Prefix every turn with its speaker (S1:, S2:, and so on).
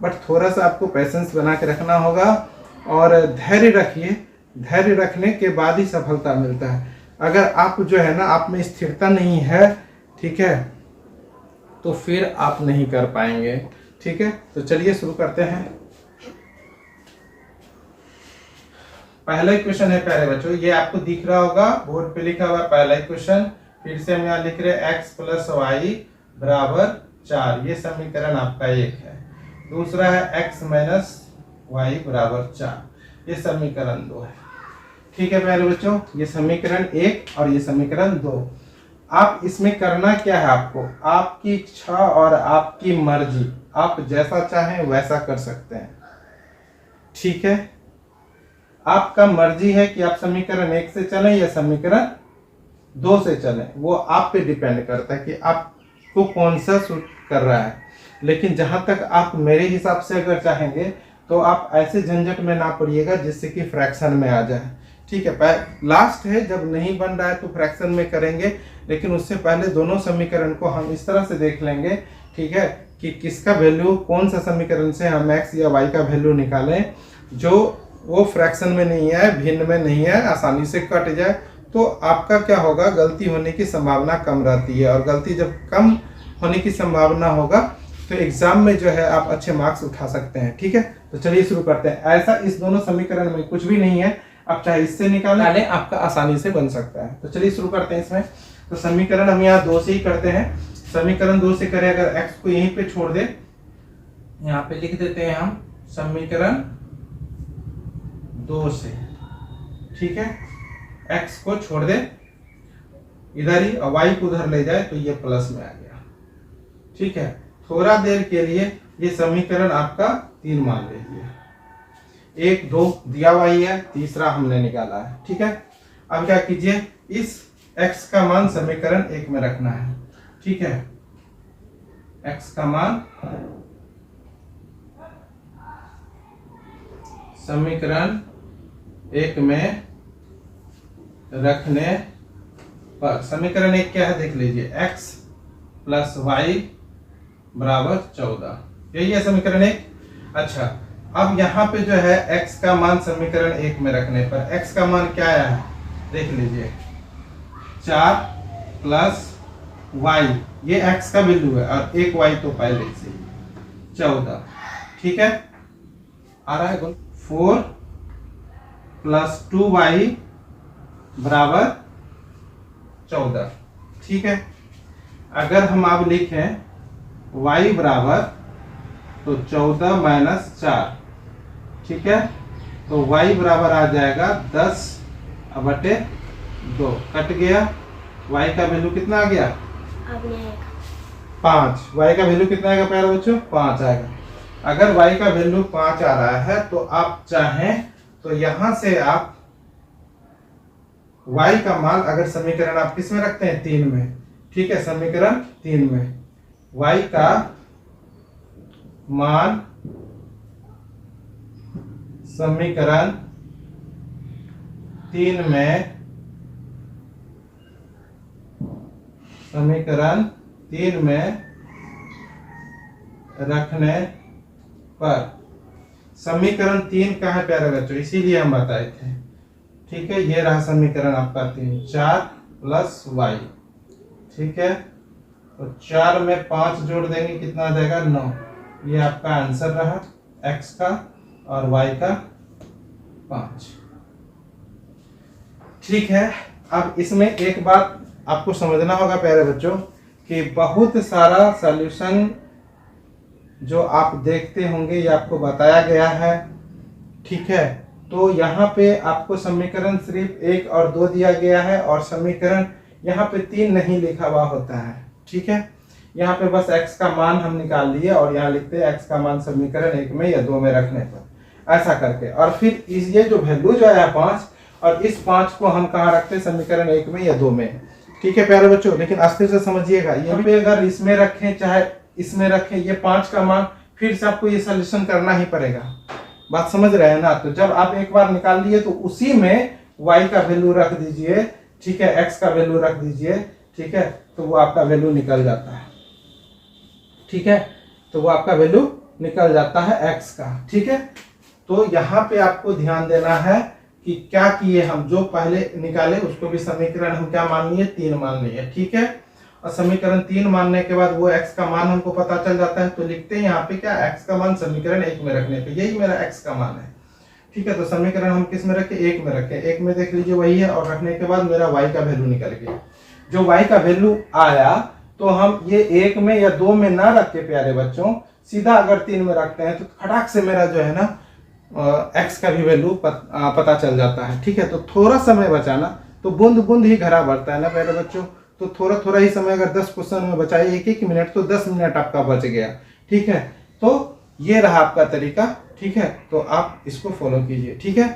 S1: But थोड़ा सा आपको पेशेंस बना के रखना होगा और धैर्य रखिए। धैर्य रखने के बाद ही सफलता मिलता है। अगर आप जो है ना, आप में स्थिरता नहीं है, ठीक है, तो फिर आप नहीं कर पाएंगे। ठीक है, तो चलिए शुरू करते हैं। पहला क्वेश्चन है प्यारे बच्चों, ये आपको दिख रहा होगा, बोर्ड पे लिखा हुआ है पहला क्वेश्चन। फिर से हम यहाँ लिख रहे हैं x + y = 4, ये समीकरण आपका 1 है। दूसरा है x - y = 4, ये समीकरण 2 है। ठीक है प्यारे बच्चों, ये समीकरण 1 और ये समीकरण 2। आप इसमें करना क्या है, आपको आपकी इच्छा और आपकी मर्जी, आप जैसा चाहें वैसा कर सकते हैं। ठीक है, आपका मर्जी है कि आप समीकरण 1 से चलें या समीकरण 2 से चलें, वो आप पे डिपेंड करता है कि आपको कौन सा सूट कर रहा है। लेकिन जहां तक आप मेरे हिसाब से अगर चाहेंगे तो आप ऐसे झंझट में ना पड़िएगा जिससे कि फ्रैक्शन में आ जाए। ठीक है, लास्ट है, जब नहीं बन रहा है तो फ्रैक्शन में करेंगे, लेकिन उससे पहले दोनों समीकरण को हम इस तरह से देख लेंगे, ठीक है, कि किसका वैल्यू, कौन सा समीकरण से हम x या y का वैल्यू निकालें जो वो फ्रैक्शन में नहीं है, भिन्न में नहीं है, आसानी से कट जाए। तो आपका क्या होगा, गलती होने की संभावना कम रहती है, और गलती जब कम होने की संभावना होगा तो एग्जाम में जो है आप अच्छे मार्क्स उठा सकते हैं। ठीक है, तो चलिए शुरू करते हैं। ऐसा इस दोनों समीकरण में कुछ भी नहीं है, आप चाहे इससे निकालें, आपका आसानी से बन सकता है। तो चलिए शुरू करते हैं इसमें। तो समीकरण हम यहाँ 2 से ही करते हैं। समीकरण 2 से करें, अगर x को यहीं पे छोड़ दे, यहाँ पे लिख देते हैं हम समीकरण 2 से। ठीक है, x को छोड़ दे इधर ही और y को उधर ले जाए तो ये प्लस में आ गया। ठीक है, थोड़ा देर के लिए ये समीकरण आपका 3 मान लीजिए। 1 2 दिया हुआ ही है, तीसरा हमने निकाला है। ठीक है, अब क्या कीजिए, इस x का मान समीकरण 1 में रखना है। ठीक है, x का मान समीकरण 1 में रखने पर समीकरण 1 क्या है देख लीजिए, x + y = 14, यही है समीकरण 1। अच्छा, अब यहाँ पे जो है x का मान समीकरण 1 में रखने पर x का मान क्या आया है देख लीजिए, 4 + y, ये x का वैल्यू है, और 1 y तो पहले से 14। ठीक है, आ रहा है 4 + 2y = 14। ठीक है, अगर हम अब लिखें y बराबर तो 14 - 4, ठीक है, तो y बराबर आ जाएगा 10/2, कट गया। y का वैल्यू कितना आ गया, 5। y का वैल्यू कितना आएगा प्यारे बच्चों, 5 आएगा। अगर y का वैल्यू 5 आ रहा है तो आप चाहें तो यहां से आप y का मान, अगर समीकरण आप किस में रखते हैं, 3 में। ठीक है, समीकरण 3 में y का मान समीकरण 3 में, समीकरण 3 में रखने पर, समीकरण 3 का है प्यारे बच्चों, इसीलिए हम बताए थे। ठीक है, ये रहा समीकरण आपका 3, 4 + y। ठीक है, तो 4 में 5 जोड़ देंगे, कितना आ जाएगा, 9। ये आपका आंसर रहा x का और y का 5। ठीक है, अब इसमें एक बात आपको समझना होगा प्यारे बच्चों कि बहुत सारा सॉल्यूशन जो आप देखते होंगे ये आपको बताया गया है। ठीक है, तो यहाँ पे आपको समीकरण सिर्फ 1 और 2 दिया गया है, और समीकरण यहाँ पे 3 नहीं लिखा हुआ होता है। ठीक है, यहाँ पे बस x का मान हम निकाल लिए और यहाँ लिखते हैं x का मान समीकरण 1 में या 2 में रखने पर, ऐसा करके। और फिर ये जो वैल्यू जो है 5, और इस 5 को हम कहाँ रखते हैं, समीकरण 1 में या 2 में। ठीक है प्यारे बच्चों, लेकिन अस्थिर से समझिएगा, ये भी अगर इसमें रखें चाहे इसमें रखें, ये 5 का मान फिर से आपको ये सॉल्यूशन करना ही पड़ेगा। बात समझ रहे हैं ना। तो जब आप एक बार निकाल लिए तो उसी में y का वैल्यू रख दीजिए, ठीक है, x का वैल्यू रख दीजिए, ठीक है, तो वो आपका वैल्यू निकल जाता है। ठीक है, तो वो आपका वैल्यू निकल जाता है x का। ठीक है, तो यहाँ पे आपको ध्यान देना है कि क्या किए हम, जो पहले निकाले उसको भी समीकरण हम क्या मान लिए, 3 मान लिए। ठीक है, और समीकरण 3 मानने के बाद वो x का मान हमको पता चल जाता है, तो लिखते हैं यहाँ पे क्या, x का मान समीकरण 1 में रखने पे, यही मेरा x का मान है। ठीक है, तो समीकरण हम किस में रखे, 1 में रखे, 1 में देख लीजिए वही है, और रखने के बाद मेरा y का वैल्यू निकल गया। जो y का वैल्यू आया तो हम ये 1 में या 2 में ना रख के प्यारे बच्चों, सीधा अगर 3 में रखते हैं तो खटाक से मेरा जो है ना x का भी वैल्यू पता चल जाता है। ठीक है, तो थोड़ा समय बचाना, तो बूंद बूंद ही घड़ा भरता है ना प्यारे बच्चों, तो थोड़ा थोड़ा ही समय, अगर 10 क्वेश्चन में बचाए 1-1 मिनट, तो 10 मिनट आपका बच गया। ठीक है, तो ये रहा आपका तरीका। ठीक है, तो आप इसको फॉलो कीजिए। ठीक है।